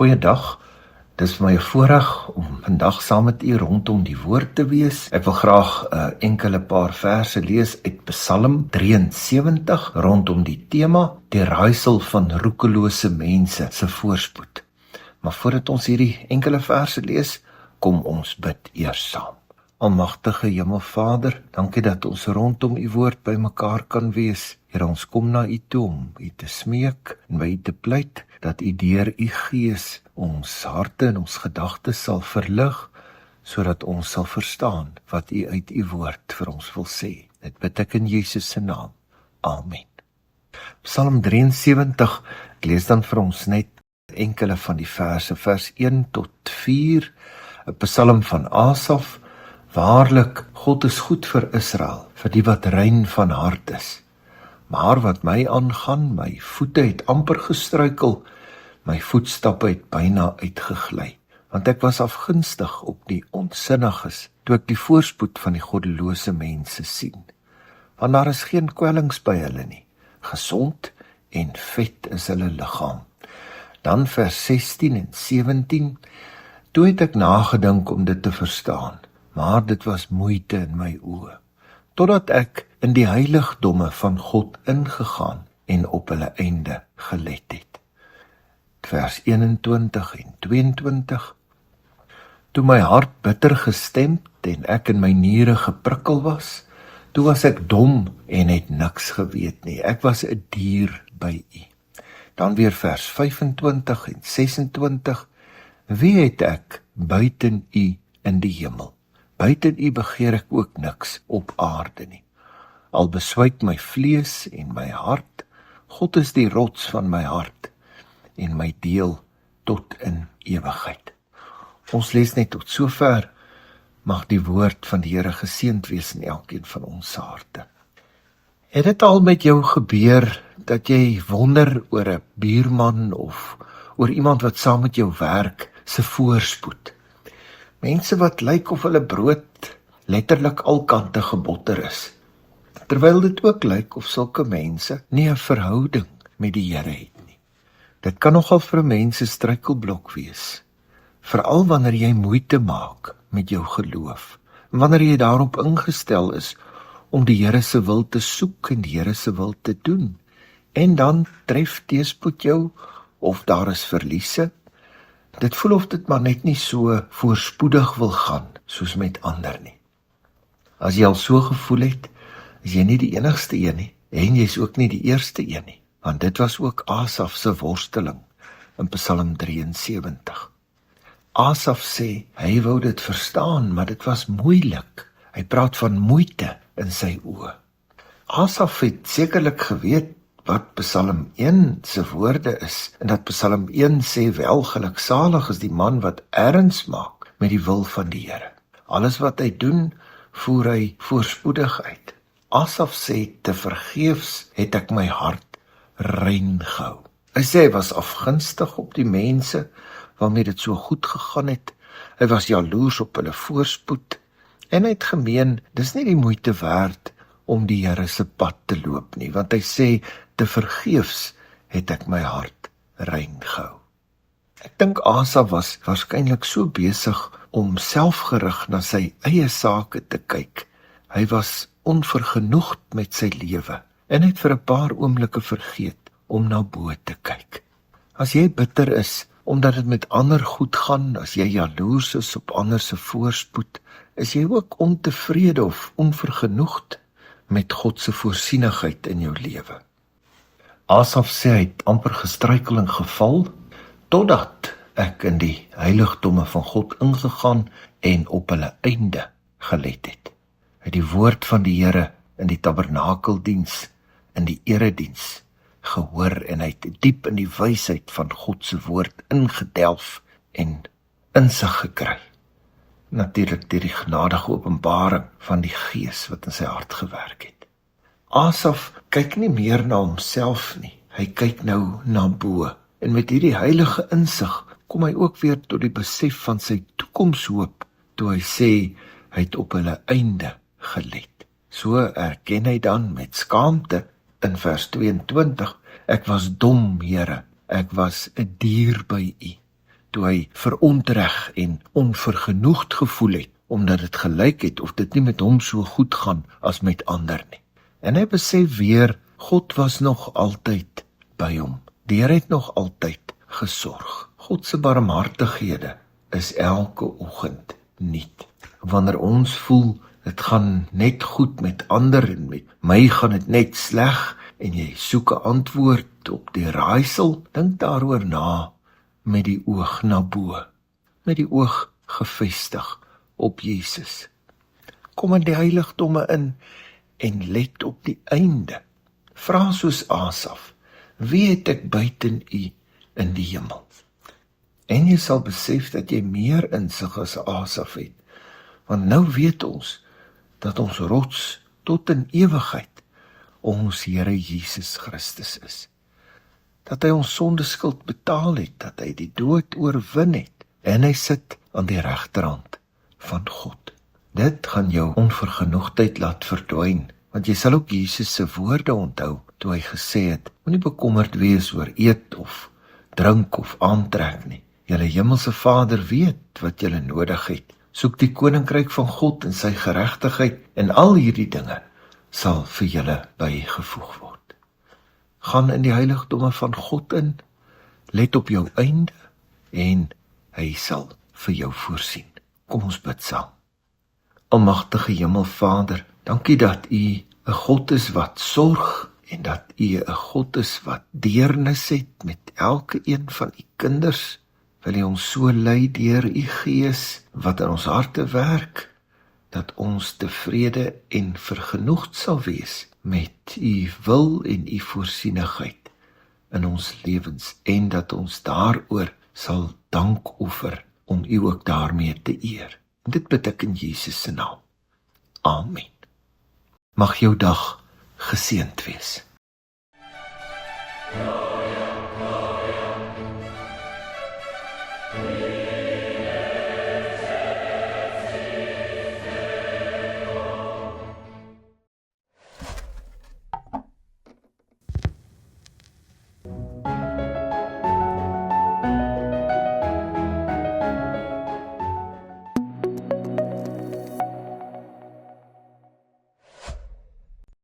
Goeiedag, dis vir my 'n voorreg om vandag saam met u rondom die woord te wees. Ek wil graag enkele paar verse lees uit Psalm 73 rondom die tema, die raaisel van roekelose mense se voorspoed. Maar voordat ons hierdie enkele verse lees, kom ons bid eers saam. Almagtige Hemelvader, dankie dat ons rondom u woord by mekaar kan wees. Here, ons kom na u toe om u te smeek en by u te pleit dat u deur u Gees ons harte en ons gedagtes sal verlig, sodat ons sal verstaan wat u uit u woord vir ons wil sê. Dit bid ek in Jesus se naam. Amen. Psalm 73, ek lees dan vir ons net enkele van die verse, vers 1 tot 4, 'n psalm van Asaf. Waarlik, God is goed vir Israel, vir die wat rein van hart is. Maar wat my aangaan, my voete het amper gestruikel, my voetstappe het byna uitgegly, want ek was afgunstig op die onsinniges, toe ek die voorspoed van die goddelose mense sien. Want daar is geen kwellings by hulle nie, gesond en vet is hulle liggaam. Dan vers 16 en 17, toe het ek nagedink om dit te verstaan, maar dit was moeite in my oë, totdat ek in die heiligdomme van God ingegaan en op hulle einde gelet het. Vers 21 en 22, toe my hart bitter gestemd en ek in my niere geprikkel was, toe was ek dom en het niks geweet nie, ek was 'n dier by u. Dan weer vers 25 en 26, wie het ek buiten u in die hemel? Buiten u begeer ek ook niks op aarde nie. Al beswyk my vlees en my hart, God is die rots van my hart en my deel tot in ewigheid. Ons lees net tot sover. Mag die woord van die Here geseënd wees in elkeen van ons harte. Het dit al met jou gebeur dat jy wonder oor 'n buurman of oor iemand wat saam met jou werk se voorspoed? Mense wat lyk of hulle brood letterlik alkante gebotter is, terwyl dit ook lyk of sulke mense nie 'n verhouding met die Here het nie. Dit kan nogal vir 'n mens 'n struikelblok wees, veral wanneer jy moeite maak met jou geloof, en wanneer jy daarop ingestel is om die Here se wil te soek en die Here se wil te doen, en dan tref teëspoed jou, of daar is verliese. Dit voel of dit maar net nie so voorspoedig wil gaan, soos met ander nie. As jy al so gevoel het, is jy nie die enigste een nie, en jy is ook nie die eerste een nie, want dit was ook Asaf se worsteling in Psalm 73. Asaf sê, hy wou dit verstaan, maar dit was moeilik. Hy praat van moeite in sy oë. Asaf het sekerlik geweet wat Psalm 1 se woorde is, en dat Psalm 1 sê, welgeluksalig is die man wat erns maak met die wil van die Here. Alles wat hy doen, voer hy voorspoedig uit. Asaf sê, te vergeefs het ek my hart rein gehou. Hy sê, hy was afgunstig op die mense waarmee dit so goed gegaan het. Hy was jaloers op hulle voorspoed, en hy het gemeen, dis nie die moeite werd om die Here se pad te loop nie, want hy sê, te vergeefs het ek my hart rein gehou. Ek dink Asaf was waarskynlik so besig om selfgerig na sy eie sake te kyk. Hy was onvergenoegd met sy lewe, en het vir 'n paar oomblikke vergeet om na bo te kyk. As jy bitter is, omdat dit met ander goed gaan, as jy jaloers is op ander se voorspoed, is jy ook ontevrede of onvergenoegd met God se voorsienigheid in jou lewe. Asaf sê hy het amper gestruikel en geval, totdat ek in die heiligdomme van God ingegaan en op hulle einde gelet het. Hy het die woord van die Here in die tabernakeldiens, in die erediens gehoor, en hy het diep in die wysheid van God se woord ingedelf en insig gekry. Natuurlik deur die genadige openbaring van die Gees wat in sy hart gewerk het. Asaf kyk nie meer na homself nie, hy kyk nou na bo, en met hierdie heilige insig kom hy ook weer tot die besef van sy toekomshoop, toe hy sê, hy het op hulle einde gelet. So erken hy dan met skaamte in vers 22, ek was dom, Here, ek was 'n dier by u. toe hy verontreg en onvergenoegd gevoel het, omdat dit gelyk het of dit nie met hom so goed gaan as met ander nie. En hy besef weer, God was nog altyd by hom. Die Here het nog altyd gesorg. God se barmhartighede is elke oggend nuut. Wanneer ons voel, dit gaan net goed met ander en met my gaan dit net sleg, en jy soek 'n antwoord op die raaisel, dink daaroor na met die oog na bo, met die oog gefestig op Jesus. Kom in die heiligdomme in en let op die einde. Vra soos Asaf, wie het ek buiten U in die hemel? En jy sal besef dat jy meer insig as Asaf het, want nou weet ons dat ons rots tot in ewigheid ons Here Jesus Christus is. Dat hy ons sondeskuld betaal het, dat hy die dood oorwin het, en hy sit aan die regterhand van God. Dit gaan jou onvergenoegdheid laat verdwyn, want jy sal ook Jesus se woorde onthou, toe hy gesê het, moenie bekommerd wees oor eet of drink of aantrek nie. Julle hemelse Vader weet wat julle nodig het. Soek die koninkryk van God en sy geregtigheid, en al hierdie dinge sal vir julle bygevoeg word. Gaan in die heiligdomme van God in, let op jou einde, en hy sal vir jou voorsien. Kom ons bid saam. Almagtige Hemelvader, dankie dat U 'n God is wat sorg, en dat U 'n God is wat deernis het met elke een van U kinders. Wil U ons so lei deur U Gees, wat in ons harte werk, dat ons tevrede en vergenoegd sal wees met U wil en U voorsienigheid in ons lewens, en dat ons daaroor sal dank offer om U ook daarmee te eer. En dit bid ek in Jesus se naam. Amen. Mag jou dag geseënd wees.